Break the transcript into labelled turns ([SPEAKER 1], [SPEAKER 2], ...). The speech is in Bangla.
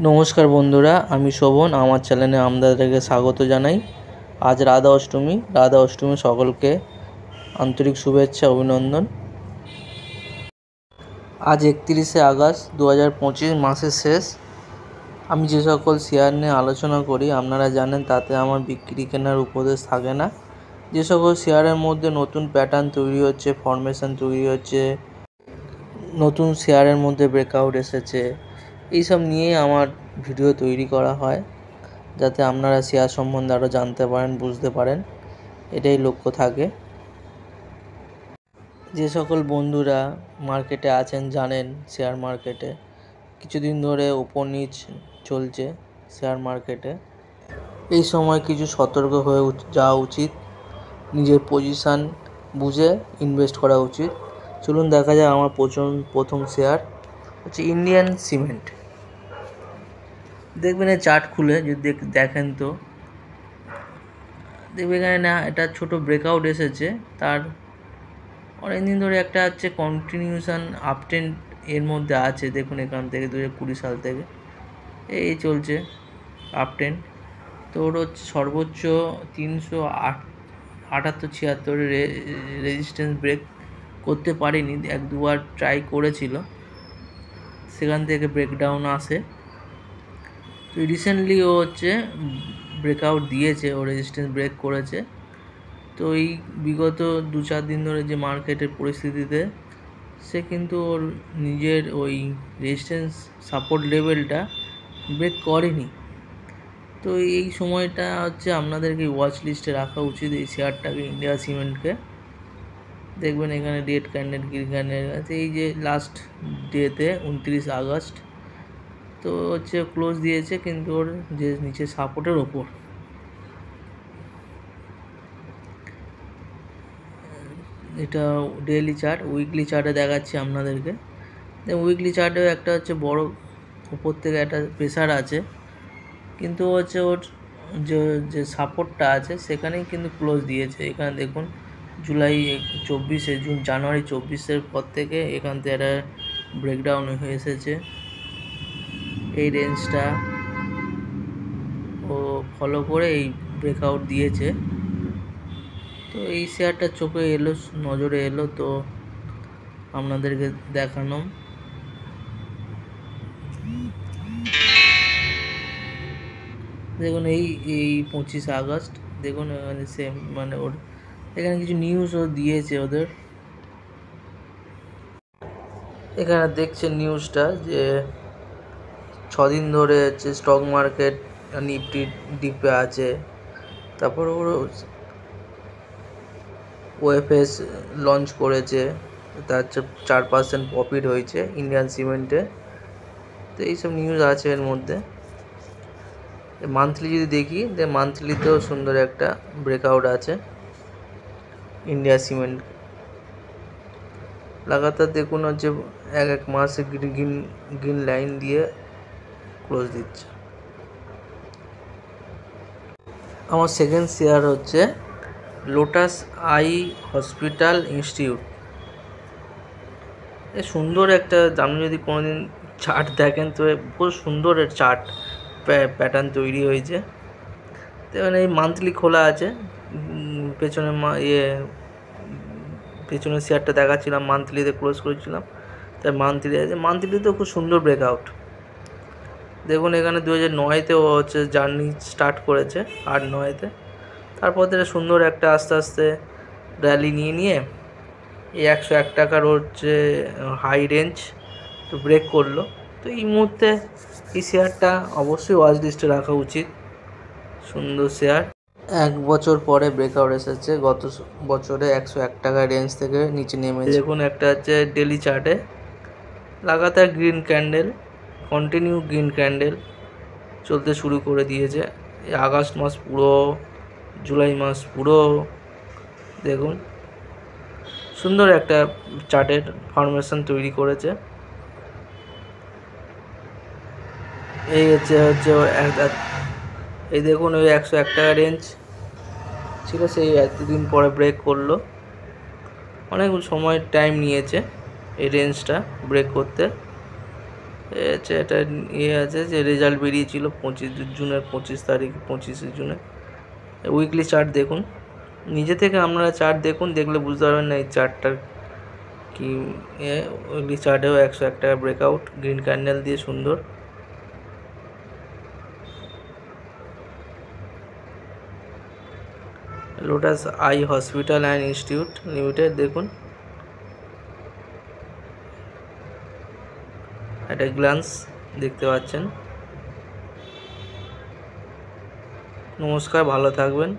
[SPEAKER 1] নমস্কার বন্ধুরা, আমি শোভন। আমার চ্যানেলে আপনাদেরকে স্বাগত জানাই। আজ রাধা অষ্টমী সকলকে আন্তরিক শুভেচ্ছা অভিনন্দন। আজ 31শে আগস্ট 2025 মাসের শেষ। আমি যে সকল শেয়ার নিয়ে আলোচনা করি আপনারা জানেন তাতে আমার বিক্রি কেনার উপদেশ থাকে না। যে সকল শেয়ারের মধ্যে নতুন প্যাটার্ন তৈরি হচ্ছে, ফরমেশন তৈরি হচ্ছে, নতুন শেয়ারের মধ্যে ব্রেকআউট এসেছে, এইসব নিয়েই আমার ভিডিও তৈরি করা হয়, যাতে আপনারা শেয়ার সম্বন্ধে আরও জানতে পারেন, বুঝতে পারেন, এটাই লক্ষ্য থাকে। যে সকল বন্ধুরা মার্কেটে আছেন জানেন শেয়ার মার্কেটে কিছুদিন ধরে উপর নিচ চলছে শেয়ার মার্কেটে। এই সময় কিছু সতর্ক হয়ে যাওয়া উচিত, নিজের পজিশান বুঝে ইনভেস্ট করা উচিত। চলুন দেখা যায় আমার প্রথম শেয়ার হচ্ছে ইন্ডিয়ান সিমেন্ট। দেখবেন এই চার্ট খুলে যদি দেখেন তো দেখবেন এখানে না এটা ছোট ব্রেকআউট এসেছে, তার অনেকদিন ধরে একটা হচ্ছে কন্টিনিউশান আপট্রেন্ড এর মধ্যে আছে। দেখুন এখান থেকে 2020 সাল থেকে এই চলছে আপট্রেন্ড। তো ওর হচ্ছে সর্বোচ্চ 378-76 রেজিস্ট্যান্স ব্রেক করতে পারেনি, এক দুবার ট্রাই করেছিল, সেখান থেকে ব্রেকডাউন আসে। তো রিসেন্টলি ও হচ্ছে ব্রেকআউট দিয়েছে, ও রেজিস্ট্যান্স ব্রেক করেছে। তো এই বিগত 2-4 দিন ধরে যে মার্কেটের পরিস্থিতিতে সে কিন্তু ওর নিজের ওই রেজিস্ট্যান্স সাপোর্ট লেভেলটা ব্রেক করেনি। তো এই সময়টা হচ্ছে আপনাদেরকে ওয়াচ লিস্টে রাখা উচিত এই শেয়ারটাকে, ইন্ডিয়া সিমেন্টকে। দেখবেন এখানে রেড ক্যান্ডেল গ্রিন ক্যান্ডেল আছে, এই যে লাস্ট ডেতে 29 আগস্ট তো হচ্ছে ক্লোজ দিয়েছে, কিন্তু ওর যে নিচে সাপোর্টের ওপর। এটা ডেইলি চার্ট, উইকলি চার্টে দেখাচ্ছি আপনাদেরকে। উইকলি চার্টেও একটা হচ্ছে বড় উপর থেকে একটা প্রেসার আছে, কিন্তু হচ্ছে ওর যে সাপোর্টটা আছে সেখানেই কিন্তু ক্লোজ দিয়েছে। এখানে দেখুন জানুয়ারি 24-এর পর থেকে এখান থেকে একটা ব্রেকডাউন হয়ে এসেছে। এই রেঞ্জটা ও ফলো করে এই ব্রেকআউট দিয়েছে। তো এই শেয়ারটা নজরে এলো, তো আপনাদেরকে দেখানো। দেখুন এই 25 আগস্ট দেখুন এখানে সেম মানে ওর এখানে কিছু নিউজও দিয়েছে ওদের। এখানে দেখছেন নিউজটা যে 6 দিন ধরে হচ্ছে স্টক মার্কেট নিফটি ডিপে আছে। তারপর ওর ওএফএস লঞ্চ করেছে, তার 4% প্রফিট হয়েছে ইন্ডিয়ান সিমেন্টে। তো এইসব নিউজ আছে এর মধ্যে। মান্থলি যদি দেখি মান্থলিতেও সুন্দর একটা ব্রেকআউট আছে ইন্ডিয়া সিমেন্ট। লাগাতার দেখুন হচ্ছে এক মাসে গ্রিন লাইন দিয়ে ক্লোজ দিচ্ছে। আমার সেকেন্ড শেয়ার হচ্ছে লোটাস আই হসপিটাল ইনস্টিটিউট। এ সুন্দর একটা, আপনি যদি কোনোদিন চার্ট দেখেন তো বহু সুন্দর চার্ট প্যাটার্ন তৈরি হয়েছে। তো এখানে এই মান্থলি খোলা আছে, পেছনের শেয়ারটা দেখাচ্ছিলাম, মান্থলিতে ক্লোজ করেছিলাম, তাই মান্থলিতেও খুব সুন্দর ব্রেকআউট। দেখুন এখানে 2009-তে ও হচ্ছে জার্নি স্টার্ট করেছে, 8-9-তে। তারপর থেকে সুন্দর একটা আস্তে আস্তে র্যালি নিয়ে এই 101 টাকার হচ্ছে হাই রেঞ্জ তো ব্রেক করলো। তো এই মুহূর্তে এই শেয়ারটা অবশ্যই ওয়াচ লিস্টে রাখা উচিত, সুন্দর শেয়ার। 1 বছর পরে ব্রেকআউট এসেছে, গত বছরে 101 টাকা রেঞ্জ থেকে নিচে নেমেছে। দেখুন একটা হচ্ছে ডেলি চার্টে লাগাতার green candle, continue green candle চলতে শুরু করে দিয়েছে। এই আগস্ট মাস পুরো, জুলাই মাস পুরো দেখুন সুন্দর একটা চার্টের ফরমেশন তৈরি করেছে। এই হচ্ছে এই দেখুন ওই 101 টাকা রেঞ্জ ছিল, সেই এতদিন পরে ব্রেক করলো। অনেক সময় টাইম নিয়েছে এই রেঞ্জটা ব্রেক করতে। এটা ইয়ে আছে যে রেজাল্ট বেরিয়েছিল 25 জুনের, 25 তারিখ, 25শে জুনে। উইকলি চার্ট দেখুন, নিজে থেকে আপনারা চার্ট দেখুন, দেখলে বুঝতে পারবেন না এই চার্টটার কি। উইকলি চার্টেও 101 টাকা ব্রেকআউট গ্রিন ক্যান্ডেল দিয়ে সুন্দর। Lotus eye hospital and institute limited দেখুন, একটা গ্ল্যান্স দেখতে পাচ্ছেন। নমস্কার, ভালো থাকবেন।